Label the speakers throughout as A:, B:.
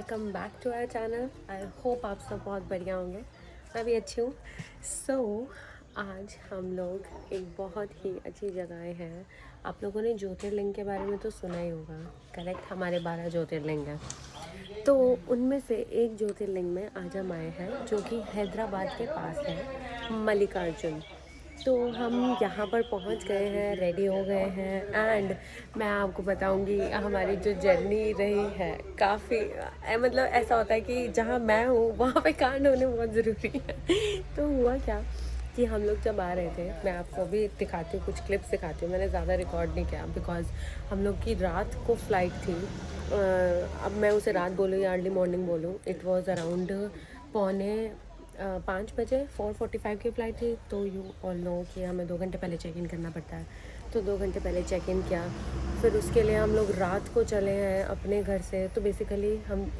A: Welcome back to our channel. I hope आप सब बहुत बढ़िया होंगे। मैं भी अच्छी हूँ। आज हम लोग एक बहुत ही अच्छी जगह हैं। आप लोगों ने ज्योतिर्लिंग के बारे में तो सुना ही होगा। करेक्ट, हमारे 12 ज्योतिर्लिंग हैं। तो उनमें से एक ज्योतिर्लिंग में आज हम आए हैं जो कि हैदराबाद के पास है, मल्लिकार्जुन। तो हम यहाँ पर पहुँच गए हैं, रेडी हो गए हैं एंड मैं आपको बताऊँगी हमारी जो जर्नी रही है काफ़ी मतलब ऐसा होता है कि जहाँ मैं हूँ वहाँ पे कांड होने बहुत ज़रूरी है। तो हुआ क्या कि हम लोग जब आ रहे थे, मैं आपको भी दिखाती हूँ, कुछ क्लिप्स दिखाती हूँ। मैंने ज़्यादा रिकॉर्ड नहीं किया बिकॉज़ हम लोग की रात को फ़्लाइट थी। अब मैं उसे रात बोलूँ या अर्ली मॉर्निंग बोलूँ, इट वाज अराउंड पौने 5 बजे 4:45 की फ़्लाइट थी। तो यू ऑल नो कि हमें 2 घंटे पहले चेक इन करना पड़ता है। तो 2 घंटे पहले चेक इन किया, फिर उसके लिए हम लोग रात को चले हैं अपने घर से। तो basically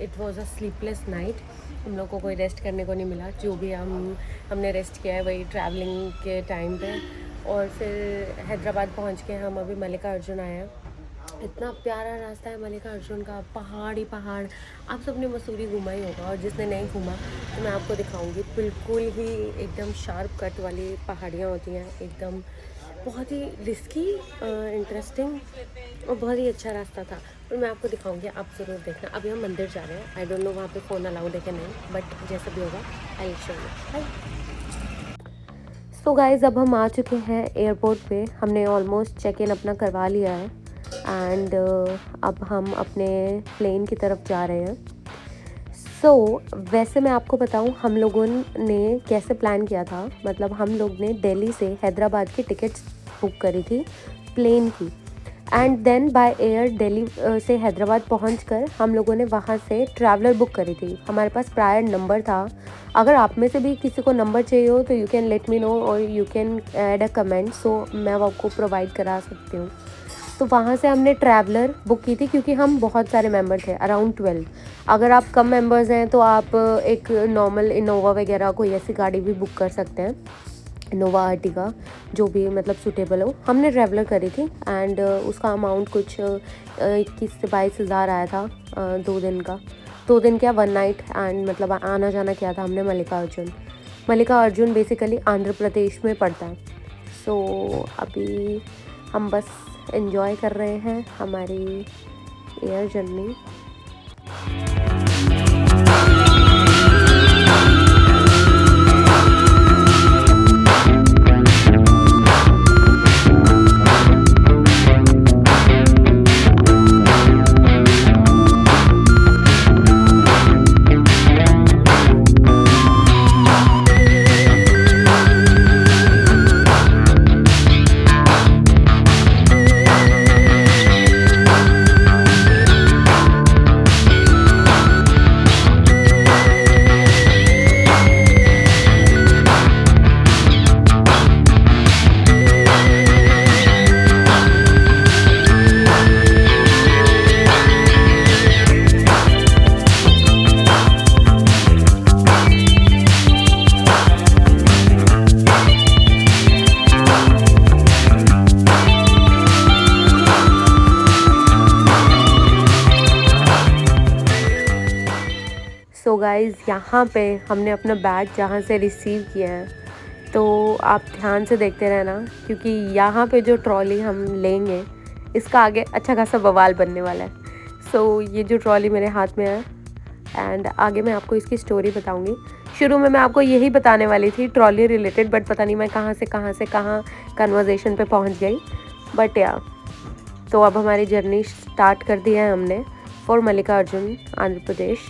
A: it was a sleepless night. हम लोग को कोई रेस्ट करने को नहीं मिला। जो भी हमने रेस्ट किया है वही ट्रैवलिंग के टाइम पे। और फिर हैदराबाद पहुंच के हम अभी मल्लिकार्जुन आए हैं। इतना प्यारा रास्ता है मल्लिकार्जुन का, पहाड़ ही पहाड़। आप सबने मसूरी घूमा ही होगा और जिसने नहीं घूमा तो मैं आपको दिखाऊंगी। बिल्कुल ही एकदम शार्प कट वाली पहाड़ियाँ होती हैं, एकदम बहुत ही रिस्की, इंटरेस्टिंग और बहुत ही अच्छा रास्ता था। और मैं आपको दिखाऊंगी, आप ज़रूर देखना। अभी हम मंदिर जा रहे हैं। आई डोंट नो वहाँ पे फ़ोन अलाउड है कि नहीं, बट जैसा भी होगा I will show you. Bye. So guys, अब हम आ चुके हैं एयरपोर्ट पे। हमने ऑलमोस्ट चेक इन अपना करवा लिया है एंड अब हम अपने प्लेन की तरफ जा रहे हैं। वैसे मैं आपको बताऊं हम लोगों ने कैसे प्लान किया था। मतलब हम लोग ने दिल्ली से हैदराबाद की टिकट्स बुक करी थी प्लेन की, and then by air Delhi से हैदराबाद पहुंचकर हम लोगों ने वहां से ट्रैवलर बुक करी थी। हमारे पास प्रायर नंबर था। अगर आप में से भी किसी को नंबर चाहिए हो तो you can let me know और you can add a comment, so मैं वो आपको प्रोवाइड करा सकती हूँ। तो वहाँ से हमने ट्रैवलर बुक की थी क्योंकि हम बहुत सारे मेंबर थे, अराउंड 12। अगर आप कम मेंबर्स हैं तो आप एक नॉर्मल इनोवा वगैरह कोई ऐसी गाड़ी भी बुक कर सकते हैं, इनोवा अर्टिगा, जो भी मतलब सूटेबल हो। हमने ट्रैवलर करी थी एंड उसका अमाउंट कुछ 21 से 22 हज़ार आया था 2 दिन का। 2 दिन क्या, 1 नाइट एंड मतलब आना जाना किया था हमने मल्लिकार्जुन। मल्लिकार्जुन बेसिकली आंध्र प्रदेश में पड़ता है। अभी हम बस एंजॉय कर रहे हैं हमारी एयर जर्नी। सो गाइज़, यहाँ पे हमने अपना बैग जहाँ से रिसीव किया है, तो आप ध्यान से देखते रहना क्योंकि यहाँ पे जो ट्रॉली हम लेंगे इसका आगे अच्छा खासा बवाल बनने वाला है। ये जो ट्रॉली मेरे हाथ में है एंड आगे मैं आपको इसकी स्टोरी बताऊँगी। शुरू में मैं आपको यही बताने वाली थी ट्रॉली रिलेटेड, बट पता नहीं मैं कहाँ से कहाँ कन्वर्जेशन पे पहुँच गई। बट या, तो अब हमारी जर्नी स्टार्ट कर दी है हमने फॉर मल्लिकार्जुन, आंध्र प्रदेश।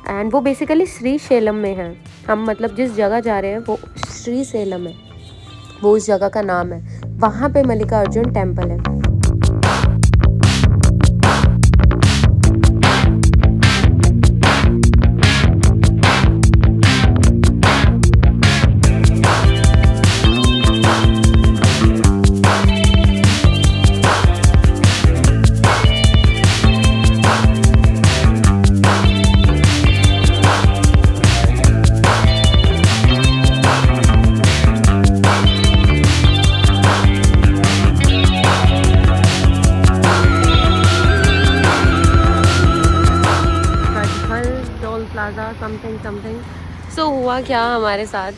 A: एंड वो बेसिकली श्री सेलम में है। हम मतलब जिस जगह जा रहे हैं वो श्री सेलम है, वो उस जगह का नाम है। वहाँ पे मल्लिकार्जुन टेम्पल है। समथिंग। सो हुआ क्या हमारे साथ,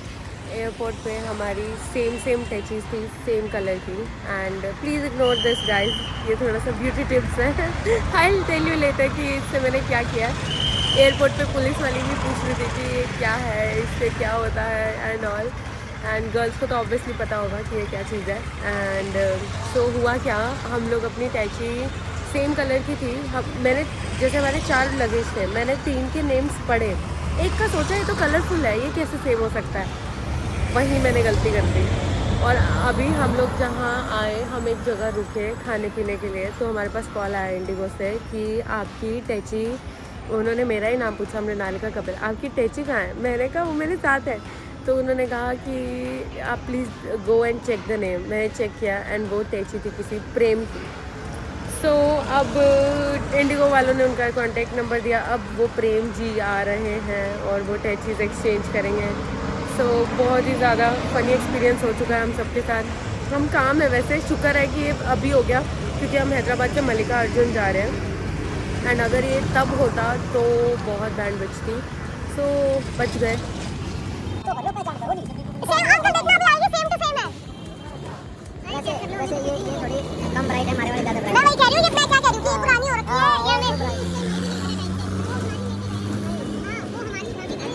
A: एयरपोर्ट पे हमारी सेम टचीज़ थी, सेम कलर की। And please ignore this guys, ये थोड़ा सा ब्यूटी टिप्स है। I will tell you later कि इससे मैंने क्या किया। एयरपोर्ट पे पुलिस वाली भी पूछ रही थी कि ये क्या है, इससे क्या होता है एंड ऑल। एंड गर्ल्स को तो ऑब्वियसली पता होगा कि ये क्या चीज़ है। एंड सो हुआ क्या, हम लोग अपनी टैची सेम कलर की थी। मैंने जैसे हमारे 4 लगेज थे, मैंने 3 के नेम्स पढ़े, एक का सोचा ये तो कलरफुल है, ये कैसे सेम हो सकता है, वहीं मैंने गलती कर दी। और अभी हम लोग जहाँ आए, हम एक जगह रुके खाने पीने के लिए, तो हमारे पास कॉल आया इंडिगो से कि आपकी टैची, उन्होंने मेरा ही नाम पूछा, हमने नालिका कपिल, आपकी टैची कहाँ है। मैंने कहा वो मेरे साथ है। तो उन्होंने कहा कि आप please go and check the name. मैंने चेक किया एंड वो टैची थी किसी प्रेम की। सो अब इंडिगो वालों ने उनका कॉन्टेक्ट नंबर दिया, अब वो प्रेम जी आ रहे हैं और वो टैचीज़ एक्सचेंज करेंगे। सो बहुत ही ज़्यादा फ़नी एक्सपीरियंस हो चुका है हम सबके साथ। हम काम है, वैसे शुक्र है कि ये अभी हो गया, क्योंकि हम हैदराबाद से मल्लिका अर्जुन जा रहे हैं। एंड अगर ये तब होता तो बहुत बैंड बजती। सो बच गए।
B: वैसे ये थोड़ी कम ब्राइट है, हमारे वाली ज़्यादा ब्राइट है। मैं वही कह रही हूँ, ये मैं क्या कह रही हूँ कि ये पुरानी हो रखी है, ये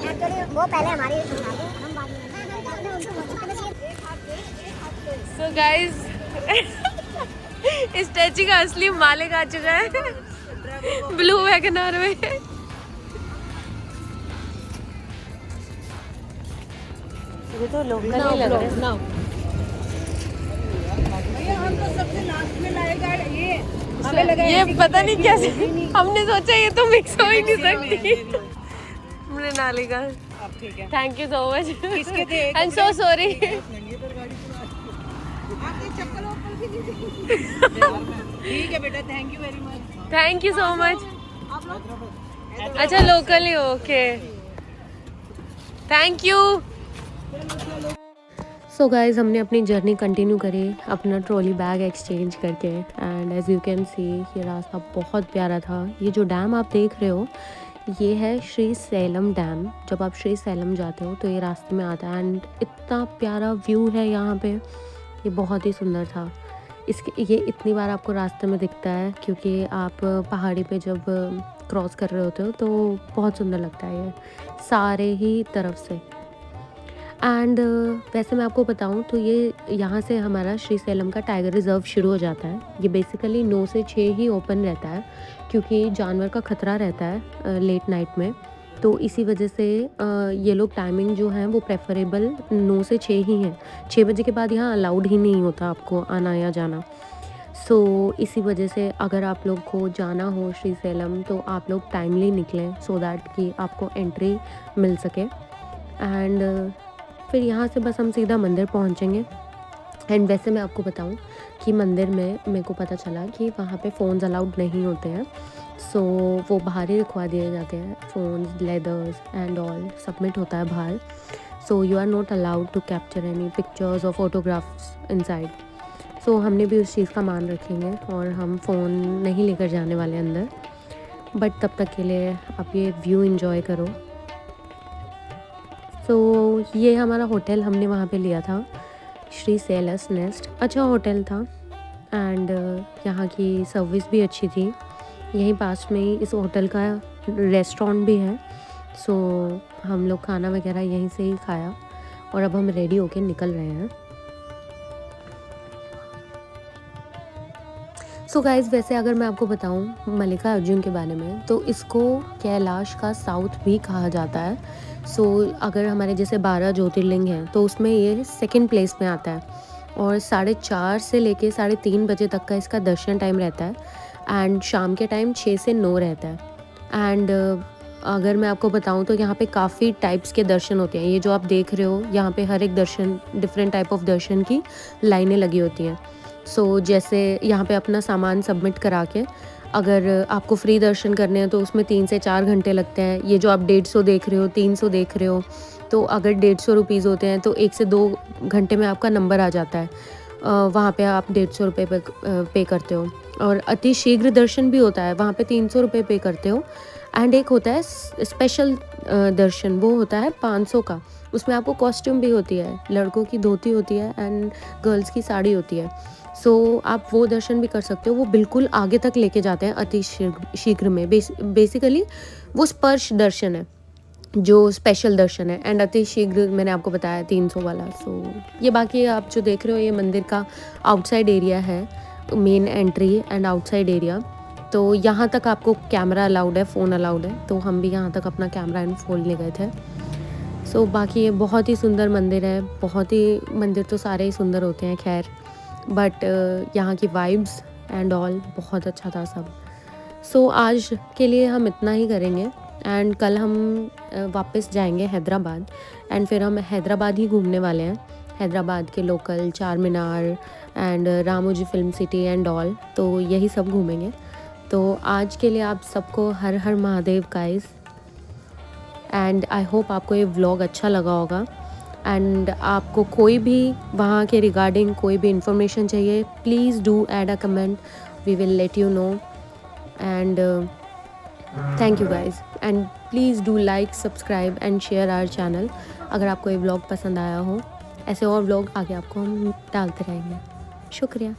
B: एक्चुअली वो पहले हमारी हम बाद में।
A: सो गाइज इस टैची का असली मालिक आ चुका है ब्लू वैगनर में। ये तो लोकल ही लग रहा है। ये पता नहीं कैसे, हमने सोचा ये तो मिक्स हो ही नहीं सकती। Mrinalika, thank you so much, I am so sorry.
C: ठीक है बेटा, thank you very much.
A: Thank you so much. अच्छा लोकल ही, okay, thank you. So guys, हमने अपनी जर्नी कंटिन्यू करी अपना ट्रॉली बैग एक्सचेंज करके। And as you can see ये रास्ता बहुत प्यारा था। ये जो डैम आप देख रहे हो ये है श्री सैलम डैम। जब आप श्री सैलम जाते हो तो ये रास्ते में आता है। एंड इतना प्यारा व्यू है यहाँ पे, ये बहुत ही सुंदर था। इसके ये इतनी बार आपको रास्ते में दिखता है क्योंकि आप पहाड़ी पे जब क्रॉस कर रहे होते हो तो बहुत सुंदर लगता है ये सारे ही तरफ से। एंड वैसे मैं आपको बताऊं तो ये यहाँ से हमारा श्री सैलम का टाइगर रिज़र्व शुरू हो जाता है। ये बेसिकली 9 से 6 ही ओपन रहता है क्योंकि जानवर का ख़तरा रहता है लेट नाइट में। तो इसी वजह से ये लोग टाइमिंग जो है वो प्रेफरेबल 9 से 6 ही हैं। 6 बजे के बाद यहाँ अलाउड ही नहीं होता आपको आना या जाना। सो इसी वजह से अगर आप लोग को जाना हो श्री सैलम तो आप लोग टाइमली निकलें सो दैट कि आपको एंट्री मिल सके। एंड फिर यहाँ से बस हम सीधा मंदिर पहुँचेंगे। एंड वैसे मैं आपको बताऊँ कि मंदिर में मेरे को पता चला कि वहाँ पे फ़ोन्स अलाउड नहीं होते हैं। सो वो बाहर ही रखवा दिए जाते हैं, phones, leathers and all submit होता है बाहर। So you are not allowed to capture any pictures और फोटोग्राफ्स इनसाइड। सो हमने भी उस चीज़ का मान रखेंगे और हम फ़ोन नहीं लेकर जाने वाले अंदर। बट तब तक के लिए आप ये व्यू एंजॉय करो। तो ये हमारा होटल हमने वहाँ पे लिया था, श्री सैलस नेस्ट। अच्छा होटल था एंड यहाँ की सर्विस भी अच्छी थी। यहीं पास में ही इस होटल का रेस्टोरेंट भी है। सो हम लोग खाना वगैरह यहीं से ही खाया और अब हम रेडी होके निकल रहे हैं। सो गाइज़, वैसे अगर मैं आपको बताऊं मल्लिका अर्जुन के बारे में तो इसको कैलाश का साउथ भी कहा जाता है। सो अगर हमारे जैसे 12 ज्योतिर्लिंग हैं तो उसमें ये सेकंड प्लेस में आता है और 4:30 से लेके 3:30 बजे तक का इसका दर्शन टाइम रहता है। एंड शाम के टाइम 6 से 9 रहता है। एंड अगर मैं आपको बताऊं तो यहाँ पे काफ़ी टाइप्स के दर्शन होते हैं। ये जो आप देख रहे हो यहाँ पे हर एक दर्शन, डिफरेंट टाइप ऑफ दर्शन की लाइनें लगी होती हैं। सो जैसे यहाँ पे अपना सामान सबमिट करा के अगर आपको फ्री दर्शन करने हैं तो उसमें 3 से 4 घंटे लगते हैं। ये जो आप 150 देख रहे हो, 300 देख रहे हो, तो अगर 150 रुपीज़ होते हैं तो 1 से 2 घंटे में आपका नंबर आ जाता है। वहाँ पे आप 150 रुपये पे करते हो। और अति शीघ्र दर्शन भी होता है, वहाँ पे 300 रुपये पे करते हो एंड एक होता है स्पेशल दर्शन, वो होता है 500 का। उसमें आपको कॉस्ट्यूम भी होती है, लड़कों की धोती होती है एंड गर्ल्स की साड़ी होती है। सो आप वो दर्शन भी कर सकते हो। वो बिल्कुल आगे तक लेके जाते हैं अति शीघ्र में। बेसिकली वो स्पर्श दर्शन है जो स्पेशल दर्शन है, एंड अति शीघ्र मैंने आपको बताया 300 वाला। सो ये बाकी आप जो देख रहे हो ये मंदिर का आउटसाइड एरिया है, main entry and outside area. तो यहाँ तक आपको कैमरा अलाउड है, फ़ोन अलाउड है, तो हम भी यहाँ तक अपना कैमरा एंड फ़ोन ले गए थे। सो बाकी ये बहुत ही सुंदर मंदिर है। बहुत ही, मंदिर तो सारे ही सुंदर होते हैं खैर, बट यहाँ की वाइब्स एंड ऑल बहुत अच्छा था सब। सो आज के लिए हम इतना ही करेंगे एंड कल हम वापस जाएंगे हैदराबाद, एंड फिर हम हैदराबाद ही घूमने वाले हैं। हैदराबाद के local Char Minar and Ramoji film city and all, तो यही सब घूमेंगे। तो आज के लिए आप सबको Har Har Mahadev guys, and I hope आपको ये व्लॉग अच्छा लगा होगा। एंड आपको कोई भी वहाँ के रिगार्डिंग कोई भी इंफॉर्मेशन चाहिए, please do add a comment, we will let you know. And thank you guys, and please do like, subscribe and share our channel. अगर आपको ये व्लॉग पसंद आया हो, ऐसे और व्लॉग आगे आपको हम डालते रहेंगे। शुक्रिया।